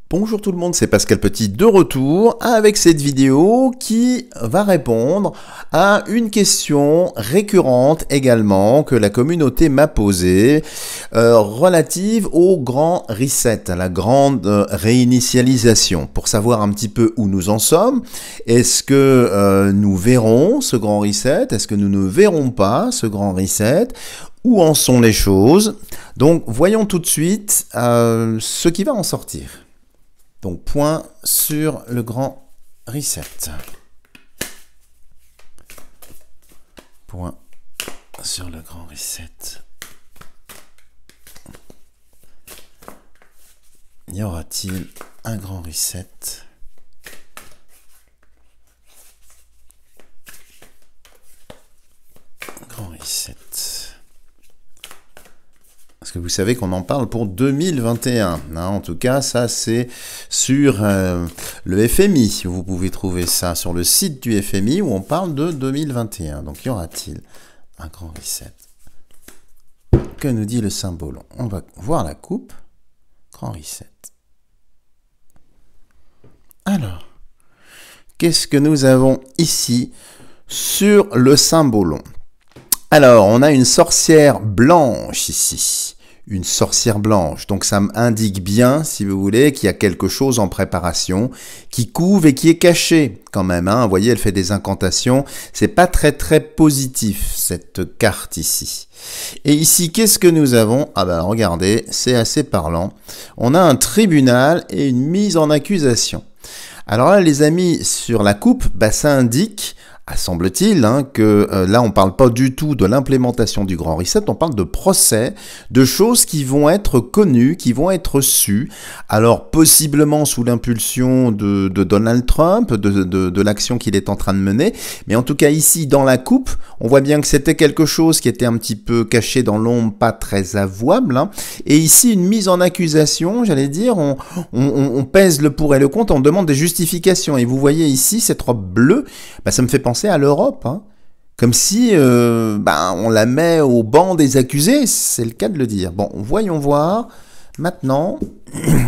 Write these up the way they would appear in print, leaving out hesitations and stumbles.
Bonjour tout le monde, c'est Pascal Petit de retour avec cette vidéo qui va répondre à une question récurrente également que la communauté m'a posée relative au grand reset, à la grande réinitialisation, pour savoir un petit peu où nous en sommes. Est-ce que nous verrons ce grand reset? Est-ce que nous ne verrons pas ce grand reset? Où en sont les choses? Donc voyons tout de suite ce qui va en sortir. Donc, point sur le grand reset. Point sur le grand reset. Y aura-t-il un grand reset? Grand reset. Parce que vous savez qu'on en parle pour 2021. En tout cas, ça c'est sur le FMI. Vous pouvez trouver ça sur le site du FMI où on parle de 2021. Donc, y aura-t-il un grand reset? Que nous dit le symbole? On va voir la coupe. Grand reset. Alors, qu'est-ce que nous avons ici sur le symbole? Alors, on a une sorcière blanche ici. Une sorcière blanche. Donc, ça m'indique bien, si vous voulez, qu'il y a quelque chose en préparation, qui couve et qui est caché quand même. Vous voyez, elle fait des incantations. C'est pas très positif, cette carte ici. Et ici, qu'est-ce que nous avons? Ah ben, regardez, c'est assez parlant. On a un tribunal et une mise en accusation. Alors là, les amis, sur la coupe, ça indique... semble-t-il que là, on ne parle pas du tout de l'implémentation du grand reset, on parle de procès, de choses qui vont être connues, qui vont être sues, alors possiblement sous l'impulsion de Donald Trump, de l'action qu'il est en train de mener, mais en tout cas ici, dans la coupe, on voit bien que c'était quelque chose qui était un petit peu caché dans l'ombre, pas très avouable, et ici, une mise en accusation, j'allais dire, on pèse le pour et le contre, on demande des justifications, et vous voyez ici, cette robe bleue, ça me fait penser à l'Europe, comme si on la met au banc des accusés, c'est le cas de le dire. Bon, voyons voir. Maintenant,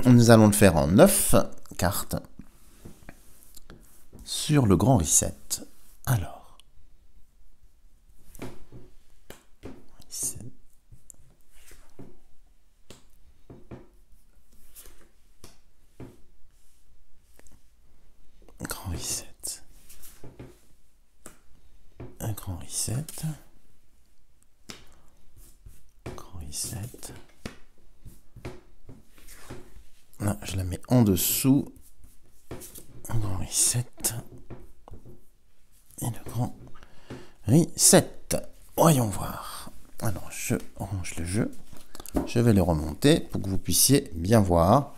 nous allons le faire en 9 cartes sur le grand reset. Alors, reset. Grand reset. Un grand reset. Grand reset. Non, je la mets en dessous. Un grand reset. Et le grand reset. Voyons voir. Alors, je range le jeu. Je vais le remonter pour que vous puissiez bien voir.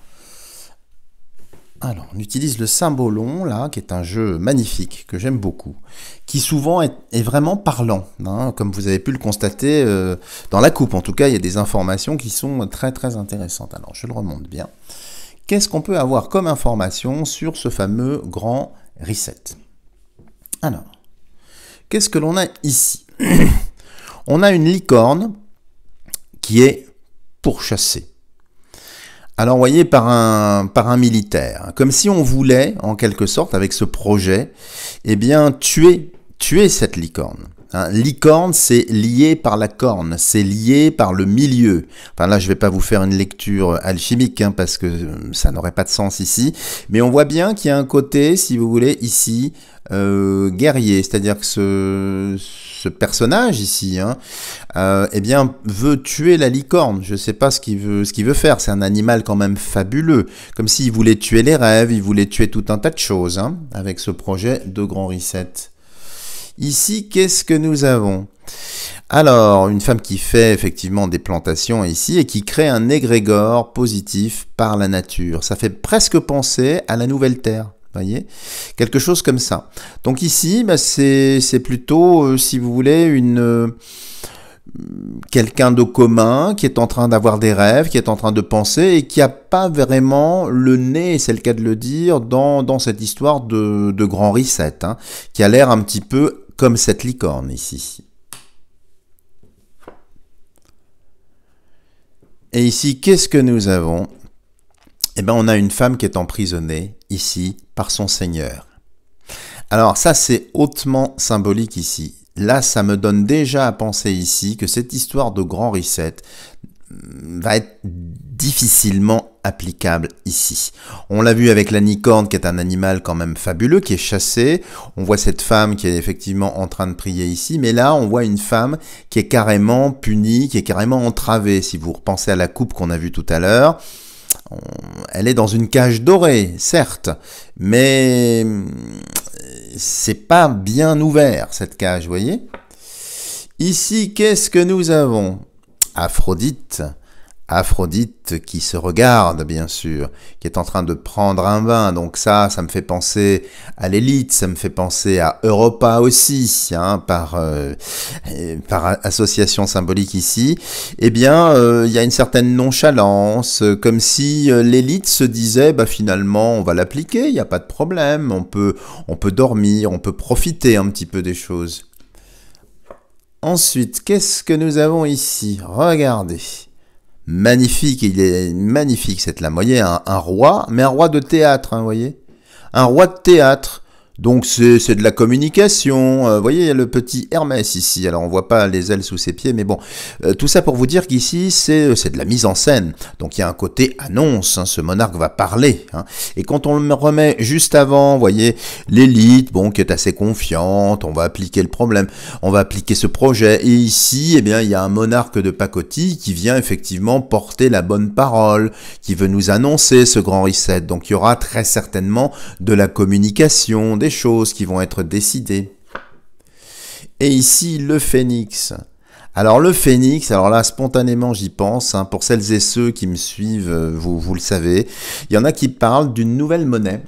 Alors, on utilise le Symbolon, là, qui est un jeu magnifique, que j'aime beaucoup, qui souvent est vraiment parlant, comme vous avez pu le constater dans la coupe. En tout cas, il y a des informations qui sont très intéressantes. Alors, je le remonte bien. Qu'est-ce qu'on peut avoir comme information sur ce fameux grand reset? Alors, qu'est-ce que l'on a ici? On a une licorne qui est pourchassée. Alors, vous voyez, par un militaire, comme si on voulait, en quelque sorte, avec ce projet, eh bien, tuer cette licorne. Licorne, c'est lié par la corne, c'est lié par le milieu. Enfin là, je ne vais pas vous faire une lecture alchimique, parce que ça n'aurait pas de sens ici. Mais on voit bien qu'il y a un côté, si vous voulez, ici, guerrier. C'est-à-dire que ce personnage ici, eh bien, veut tuer la licorne. Je ne sais pas ce qu'il veut faire. C'est un animal quand même fabuleux. Comme s'il voulait tuer les rêves, il voulait tuer tout un tas de choses, avec ce projet de grand reset. Ici, qu'est-ce que nous avons? Alors, une femme qui fait effectivement des plantations ici et qui crée un égrégore positif par la nature. Ça fait presque penser à la nouvelle terre. Voyez, quelque chose comme ça. Donc ici, c'est plutôt, si vous voulez, quelqu'un de commun qui est en train d'avoir des rêves, qui est en train de penser et qui n'a pas vraiment le nez, c'est le cas de le dire, dans cette histoire de grand reset, qui a l'air un petit peu comme cette licorne ici. Et ici, qu'est-ce que nous avons? eh ben, on a une femme qui est emprisonnée ici par son Seigneur. Alors ça, c'est hautement symbolique ici. Là, ça me donne déjà à penser ici que cette histoire de grand reset va être difficilement applicable ici. On l'a vu avec la licorne qui est un animal quand même fabuleux, qui est chassé. On voit cette femme qui est effectivement en train de prier ici, mais là on voit une femme qui est carrément punie, qui est carrément entravée. Si vous repensez à la coupe qu'on a vue tout à l'heure, elle est dans une cage dorée, certes, mais c'est pas bien ouvert cette cage, vous voyez. Ici, qu'est-ce que nous avons ? Aphrodite qui se regarde bien sûr, qui est en train de prendre un bain, donc ça me fait penser à l'élite, ça me fait penser à Europa aussi, hein, par association symbolique ici. Eh bien, il y a une certaine nonchalance, comme si l'élite se disait, bah finalement, on va l'appliquer, il n'y a pas de problème, on peut dormir, on peut profiter un petit peu des choses. Ensuite, qu'est-ce que nous avons ici ? Regardez. Magnifique, il est magnifique cette lame. Vous voyez, un roi, mais un roi de théâtre, hein, vous voyez ? Un roi de théâtre. Donc c'est de la communication. Vous voyez, il y a le petit Hermès ici. Alors on voit pas les ailes sous ses pieds, mais bon. Tout ça pour vous dire qu'ici, c'est de la mise en scène. Donc il y a un côté annonce. Hein, ce monarque va parler. Hein. Et quand on le remet juste avant, vous voyez, l'élite, bon, qui est assez confiante, on va appliquer le problème, on va appliquer ce projet. Et ici, eh bien, il y a un monarque de pacotille qui vient effectivement porter la bonne parole, qui veut nous annoncer ce grand reset. Donc il y aura très certainement de la communication, des choses qui vont être décidées. Et ici, le phénix. Alors le phénix, alors là, spontanément, j'y pense, hein, pour celles et ceux qui me suivent, vous le savez, il y en a qui parlent d'une nouvelle monnaie.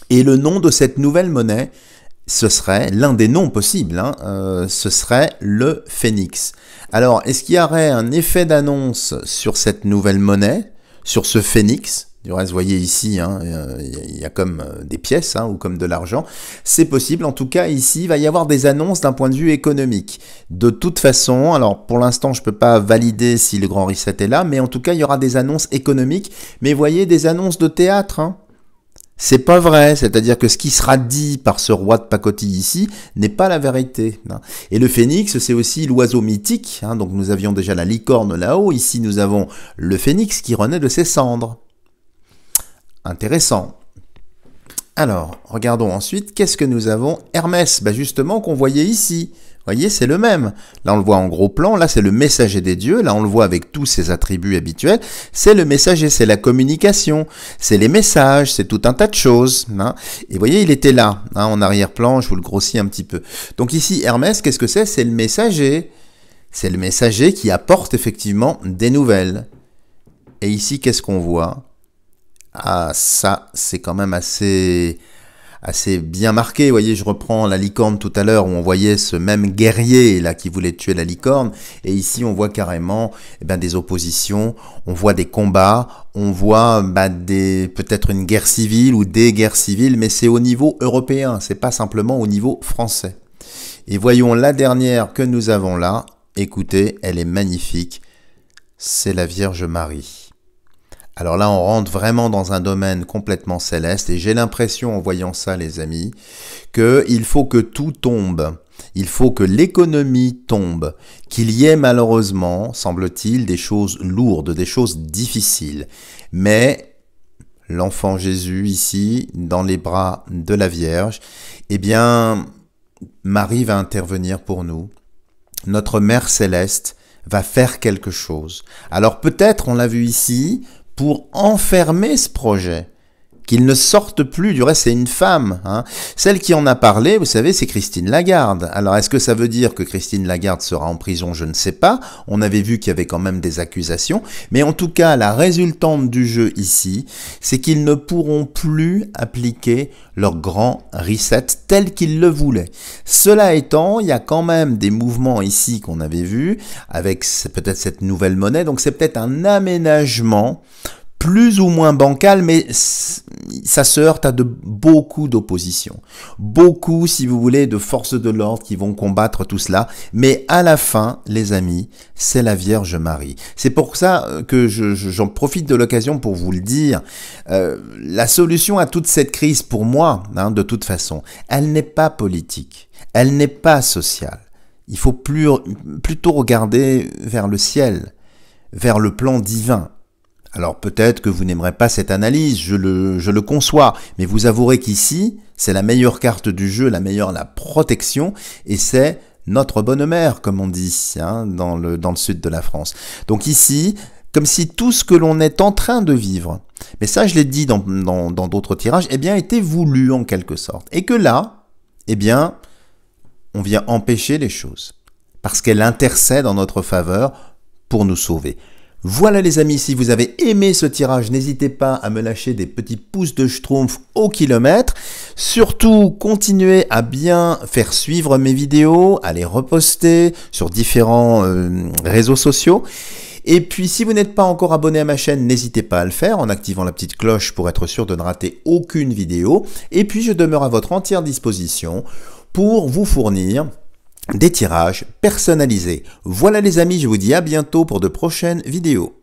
Et le nom de cette nouvelle monnaie, ce serait, l'un des noms possibles, hein, ce serait le phénix. Alors, est-ce qu'il y aurait un effet d'annonce sur cette nouvelle monnaie, sur ce phénix ? Du reste, vous voyez ici, hein, il y a comme des pièces, hein, ou comme de l'argent. C'est possible. En tout cas, ici, il va y avoir des annonces d'un point de vue économique. De toute façon, alors pour l'instant, je ne peux pas valider si le grand reset est là, mais en tout cas, il y aura des annonces économiques. Mais vous voyez, des annonces de théâtre, hein. C'est pas vrai, c'est-à-dire que ce qui sera dit par ce roi de pacotille ici n'est pas la vérité. Hein. Et le phénix, c'est aussi l'oiseau mythique. Hein, donc nous avions déjà la licorne là-haut. Ici, nous avons le phénix qui renaît de ses cendres. Intéressant. Alors, regardons ensuite, qu'est-ce que nous avons ? Hermès, bah justement, qu'on voyait ici. Vous voyez, c'est le même. Là, on le voit en gros plan. Là, c'est le messager des dieux. Là, on le voit avec tous ses attributs habituels. C'est le messager, c'est la communication. C'est les messages, c'est tout un tas de choses. Hein. Et vous voyez, il était là, hein, en arrière-plan. Je vous le grossis un petit peu. Donc ici, Hermès, qu'est-ce que c'est ? C'est le messager. C'est le messager qui apporte effectivement des nouvelles. Et ici, qu'est-ce qu'on voit ? Ah, ça, c'est quand même assez bien marqué. Vous voyez, je reprends la licorne tout à l'heure où on voyait ce même guerrier là qui voulait tuer la licorne. Et ici, on voit carrément des oppositions, on voit des combats, on voit peut-être une guerre civile ou des guerres civiles, mais c'est au niveau européen, c'est pas simplement au niveau français. Et voyons la dernière que nous avons là. Écoutez, elle est magnifique. C'est la Vierge Marie. Alors là, on rentre vraiment dans un domaine complètement céleste et j'ai l'impression, en voyant ça, les amis, qu'il faut que tout tombe. Il faut que l'économie tombe, qu'il y ait malheureusement, semble-t-il, des choses lourdes, des choses difficiles. Mais l'enfant Jésus, ici, dans les bras de la Vierge, eh bien, Marie va intervenir pour nous. Notre Mère Céleste va faire quelque chose. Alors peut-être, on l'a vu ici, pour enfermer ce projet, qu'il ne sorte plus. Du reste, c'est une femme. Hein. Celle qui en a parlé, vous savez, c'est Christine Lagarde. Alors, est-ce que ça veut dire que Christine Lagarde sera en prison ? Je ne sais pas. On avait vu qu'il y avait quand même des accusations. Mais en tout cas, la résultante du jeu ici, c'est qu'ils ne pourront plus appliquer leur grand reset tel qu'ils le voulaient. Cela étant, il y a quand même des mouvements ici qu'on avait vus, avec peut-être cette nouvelle monnaie. Donc, c'est peut-être un aménagement plus ou moins bancal, mais ça se heurte à beaucoup d'opposition. Beaucoup, si vous voulez, de forces de l'ordre qui vont combattre tout cela. Mais à la fin, les amis, c'est la Vierge Marie. C'est pour ça que j'en profite de l'occasion pour vous le dire. La solution à toute cette crise, pour moi, de toute façon, elle n'est pas politique. Elle n'est pas sociale. Il faut plutôt regarder vers le ciel, vers le plan divin. Alors peut-être que vous n'aimerez pas cette analyse, je le conçois, mais vous avouerez qu'ici, c'est la meilleure carte du jeu, la protection, et c'est notre bonne mère, comme on dit, dans le sud de la France. Donc ici, comme si tout ce que l'on est en train de vivre, mais ça je l'ai dit dans d'autres tirages, eh bien était voulu en quelque sorte. Et que là, eh bien, on vient empêcher les choses, parce qu'elle intercède en notre faveur pour nous sauver. Voilà les amis, si vous avez aimé ce tirage, n'hésitez pas à me lâcher des petits pouces de schtroumpf au kilomètre. Surtout, continuez à bien faire suivre mes vidéos, à les reposter sur différents réseaux sociaux. Et puis, si vous n'êtes pas encore abonné à ma chaîne, n'hésitez pas à le faire en activant la petite cloche pour être sûr de ne rater aucune vidéo. Et puis, je demeure à votre entière disposition pour vous fournir des tirages personnalisés. Voilà les amis, je vous dis à bientôt pour de prochaines vidéos.